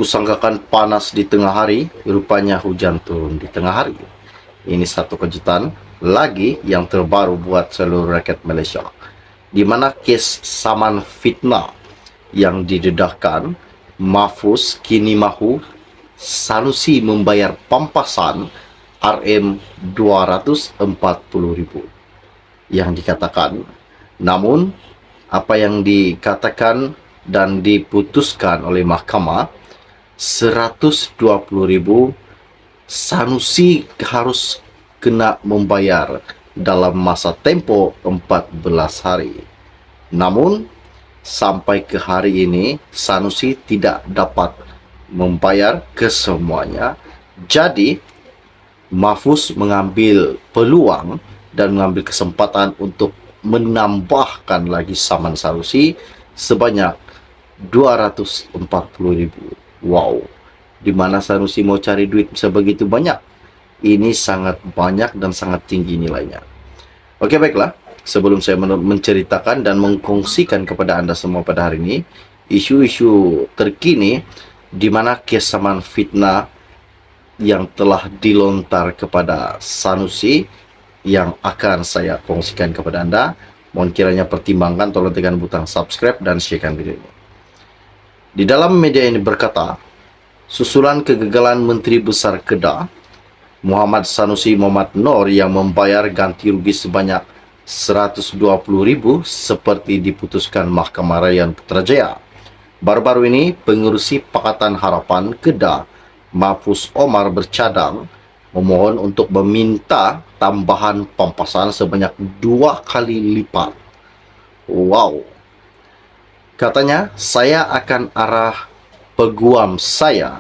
Kusangkakan panas di tengah hari, rupanya hujan turun di tengah hari. Ini satu kejutan lagi yang terbaru buat seluruh rakyat Malaysia, di mana kes saman fitnah yang didedahkan Mahfuz kini mahu Sanusi membayar pampasan RM240,000 yang dikatakan. Namun apa yang dikatakan dan diputuskan oleh mahkamah 120,000 Sanusi harus kena membayar dalam masa tempoh 14 hari. Namun sampai ke hari ini Sanusi tidak dapat membayar kesemuanya. Jadi Mahfuz mengambil peluang dan mengambil kesempatan untuk menambahkan lagi saman Sanusi sebanyak 240,000. Wow, di mana Sanusi mau cari duit bisa begitu banyak? Ini sangat banyak dan sangat tinggi nilainya. Oke, baiklah. Sebelum saya menceritakan dan mengkongsikan kepada Anda semua pada hari ini isu-isu terkini di mana kes saman fitnah yang telah dilontar kepada Sanusi yang akan saya kongsikan kepada Anda, mohon kiranya pertimbangkan, tolong tekan butang subscribe dan sharekan video ini. Di dalam media ini berkata, susulan kegagalan Menteri Besar Kedah Muhammad Sanusi Mohamad Noor yang membayar ganti rugi sebanyak 120,000 seperti diputuskan Mahkamah Rayuan Putrajaya. Baru-baru ini pengerusi Pakatan Harapan Kedah Mahfuz Omar bercadang memohon untuk meminta tambahan pampasan sebanyak 2 kali lipat. Wow. Katanya, saya akan arah peguam saya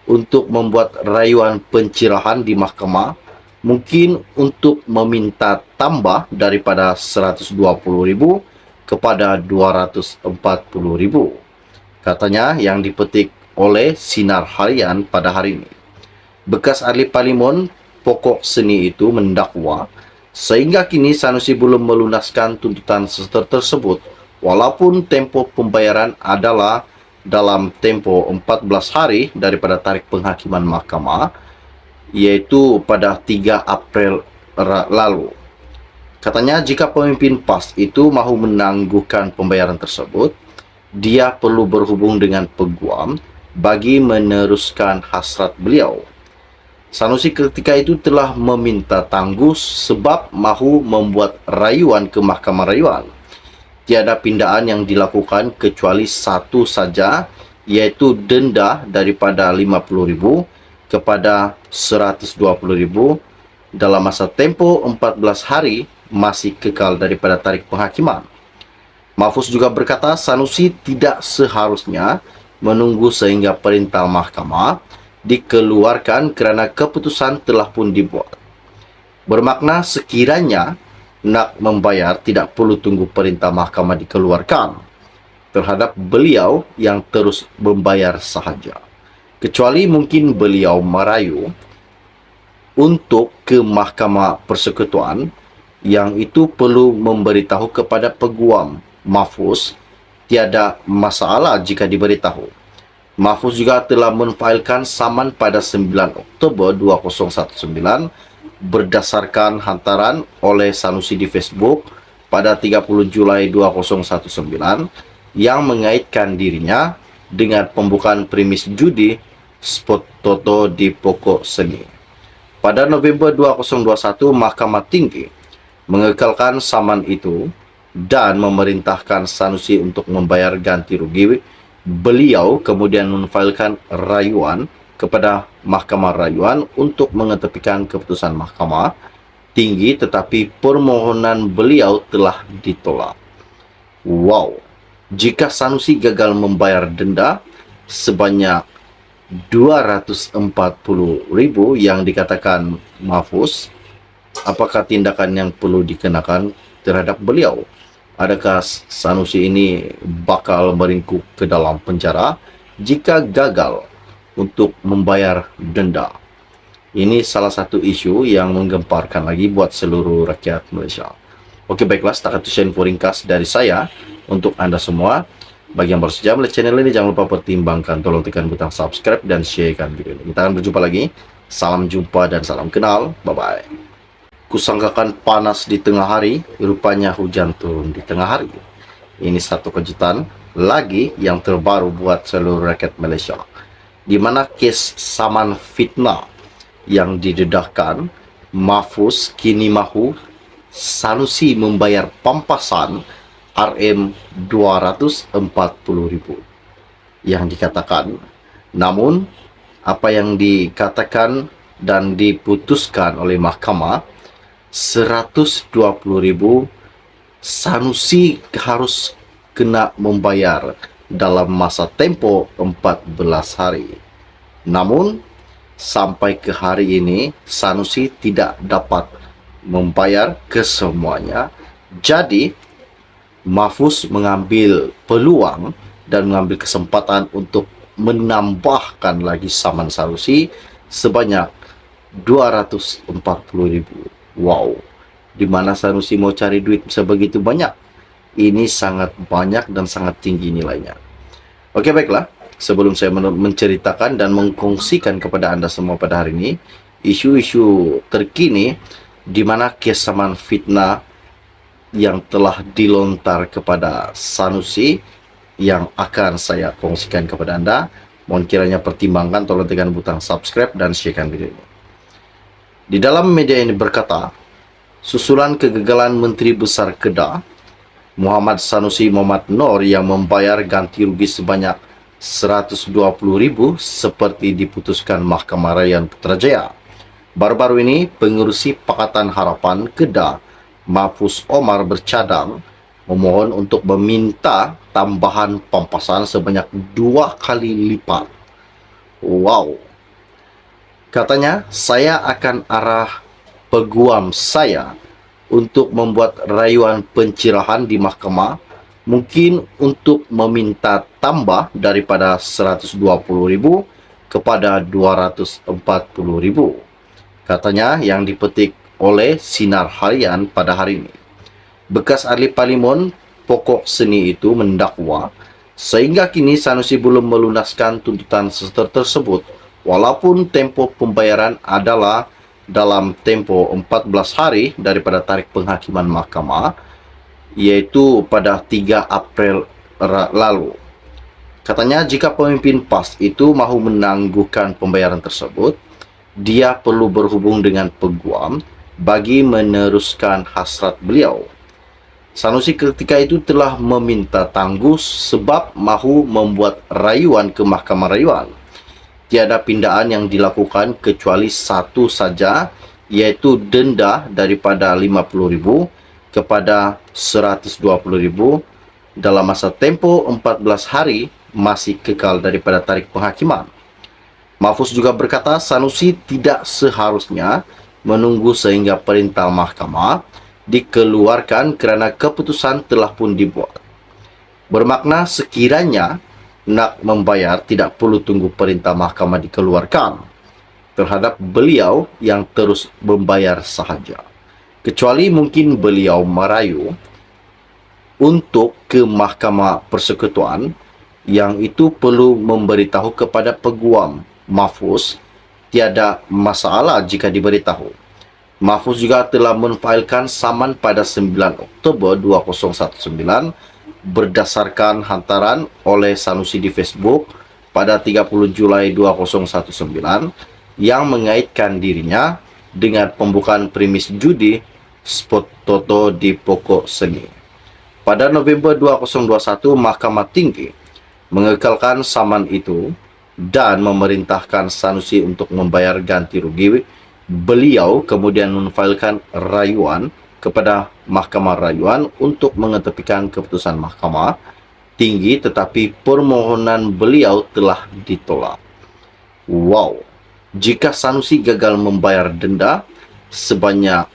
untuk membuat rayuan pencerahan di mahkamah, mungkin untuk meminta tambah daripada 120,000 kepada 240,000. Katanya yang dipetik oleh Sinar Harian pada hari ini. Bekas ahli parlimen pokok seni itu mendakwa sehingga kini Sanusi belum melunaskan tuntutan tersebut, walaupun tempoh pembayaran adalah dalam tempoh 14 hari daripada tarikh penghakiman mahkamah, yaitu pada 3 April lalu. Katanya jika pemimpin PAS itu mahu menangguhkan pembayaran tersebut, dia perlu berhubung dengan peguam bagi meneruskan hasrat beliau. Sanusi ketika itu telah meminta tangguh sebab mahu membuat rayuan ke Mahkamah Rayuan. Tiada pindaan yang dilakukan kecuali satu saja, yaitu denda daripada 50,000 kepada 120,000 dalam masa tempoh 14 hari masih kekal daripada tarikh penghakiman. Mahfuz juga berkata Sanusi tidak seharusnya menunggu sehingga perintah mahkamah dikeluarkan kerana keputusan telah pun dibuat. Bermakna sekiranya nak membayar tidak perlu tunggu perintah mahkamah dikeluarkan terhadap beliau yang terus membayar sahaja. Kecuali mungkin beliau merayu untuk ke Mahkamah Persekutuan, yang itu perlu memberitahu kepada peguam Mahfuz. Tiada masalah jika diberitahu. Mahfuz juga telah menfailkan saman pada 9 Oktober 2019 berdasarkan hantaran oleh Sanusi di Facebook pada 30 Julai 2019 yang mengaitkan dirinya dengan pembukaan premis judi spot toto di pokok seni. Pada November 2021, Mahkamah Tinggi mengekalkan saman itu dan memerintahkan Sanusi untuk membayar ganti rugi. Beliau kemudian memfailkan rayuan kepada Mahkamah Rayuan untuk mengetepikan keputusan Mahkamah Tinggi, tetapi permohonan beliau telah ditolak. Wow, jika Sanusi gagal membayar denda sebanyak 240,000 yang dikatakan Mahfuz, apakah tindakan yang perlu dikenakan terhadap beliau? Adakah Sanusi ini bakal meringkuk ke dalam penjara jika gagal untuk membayar denda? Ini salah satu isu yang menggemparkan lagi buat seluruh rakyat Malaysia. Oke, baiklah, setakat itu info ringkas dari saya untuk Anda semua. Bagi yang baru saja melihat channel ini, jangan lupa pertimbangkan, tolong tekan butang subscribe dan sharekan video ini. Kita akan berjumpa lagi. Salam jumpa dan salam kenal. Bye-bye. Kusangkakan panas di tengah hari, rupanya hujan turun di tengah hari. Ini satu kejutan lagi yang terbaru buat seluruh rakyat Malaysia, di mana kes saman fitnah yang didedahkan Mahfuz kini mahu Sanusi membayar pampasan RM240,000 yang dikatakan. Namun apa yang dikatakan dan diputuskan oleh mahkamah, 120,000 Sanusi harus kena membayar dalam masa tempoh 14 hari. Namun sampai ke hari ini Sanusi tidak dapat membayar kesemuanya. Jadi Mahfuz mengambil peluang dan mengambil kesempatan untuk menambahkan lagi saman Sanusi sebanyak 240,000. Wow, di mana Sanusi mau cari duit bisa begitu banyak? Ini sangat banyak dan sangat tinggi nilainya. Oke, baiklah. Sebelum saya menceritakan dan mengkongsikan kepada Anda semua pada hari ini isu-isu terkini di mana kes saman fitnah yang telah dilontar kepada Sanusi yang akan saya kongsikan kepada Anda, mohon kiranya pertimbangkan, tolong tekan butang subscribe dan sharekan video ini. Di dalam media ini berkata, susulan kegagalan Menteri Besar Kedah Muhammad Sanusi Mohamad Noor yang membayar ganti rugi sebanyak 120,000 seperti diputuskan Mahkamah Rayuan Putrajaya. Baru-baru ini, pengerusi Pakatan Harapan Kedah, Mahfuz Omar bercadang memohon untuk meminta tambahan pampasan sebanyak 2 kali lipat. Wow. Katanya, saya akan arah peguam saya untuk membuat rayuan pencerahan di mahkamah, mungkin untuk meminta tambah daripada 120,000 kepada 240,000. Katanya yang dipetik oleh Sinar Harian pada hari ini. Bekas ahli parlimen pokok seni itu mendakwa sehingga kini Sanusi belum melunaskan tuntutan tersebut walaupun tempoh pembayaran adalah dalam tempoh 14 hari daripada tarikh penghakiman mahkamah, yaitu pada 3 April lalu. Katanya jika pemimpin PAS itu mahu menangguhkan pembayaran tersebut, dia perlu berhubung dengan peguam bagi meneruskan hasrat beliau. Sanusi ketika itu telah meminta tangguh sebab mahu membuat rayuan ke Mahkamah Rayuan. Tiada pindaan yang dilakukan kecuali satu saja, yaitu denda daripada 50,000 kepada 120,000 dalam masa tempoh 14 hari masih kekal daripada tarikh penghakiman. Mahfuz juga berkata Sanusi tidak seharusnya menunggu sehingga perintah mahkamah dikeluarkan kerana keputusan telah pun dibuat. Bermakna sekiranya nak membayar tidak perlu tunggu perintah mahkamah dikeluarkan terhadap beliau yang terus membayar sahaja. Kecuali mungkin beliau merayu untuk ke Mahkamah Persekutuan, yang itu perlu memberitahu kepada peguam Mahfuz. Tiada masalah jika diberitahu. Mahfuz juga telah menfailkan saman pada 9 Oktober 2019 berdasarkan hantaran oleh Sanusi di Facebook pada 30 Julai 2019 yang mengaitkan dirinya dengan pembukaan premis judi spot toto di pokok seni. Pada November 2021, Mahkamah Tinggi mengekalkan saman itu dan memerintahkan Sanusi untuk membayar ganti rugi. Beliau kemudian memfailkan rayuan kepada Mahkamah Rayuan untuk mengetepikan keputusan Mahkamah Tinggi, tetapi permohonan beliau telah ditolak. Wow, jika Sanusi gagal membayar denda sebanyak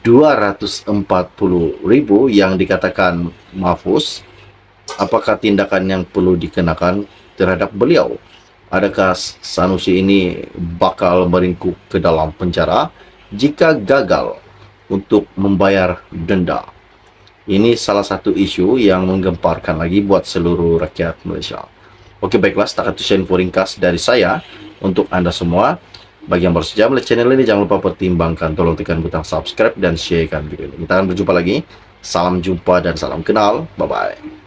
240,000 yang dikatakan Mahfuz, apakah tindakan yang perlu dikenakan terhadap beliau? Adakah Sanusi ini bakal meringkuk ke dalam penjara jika gagal untuk membayar denda? Ini salah satu isu yang menggemparkan lagi buat seluruh rakyat Malaysia. Oke, baiklah, setakat itu info ringkas dari saya untuk Anda semua. Bagi yang baru saja melihat channel ini, jangan lupa pertimbangkan, tolong tekan butang subscribe dan share video ini. Kita akan berjumpa lagi. Salam jumpa dan salam kenal. Bye-bye.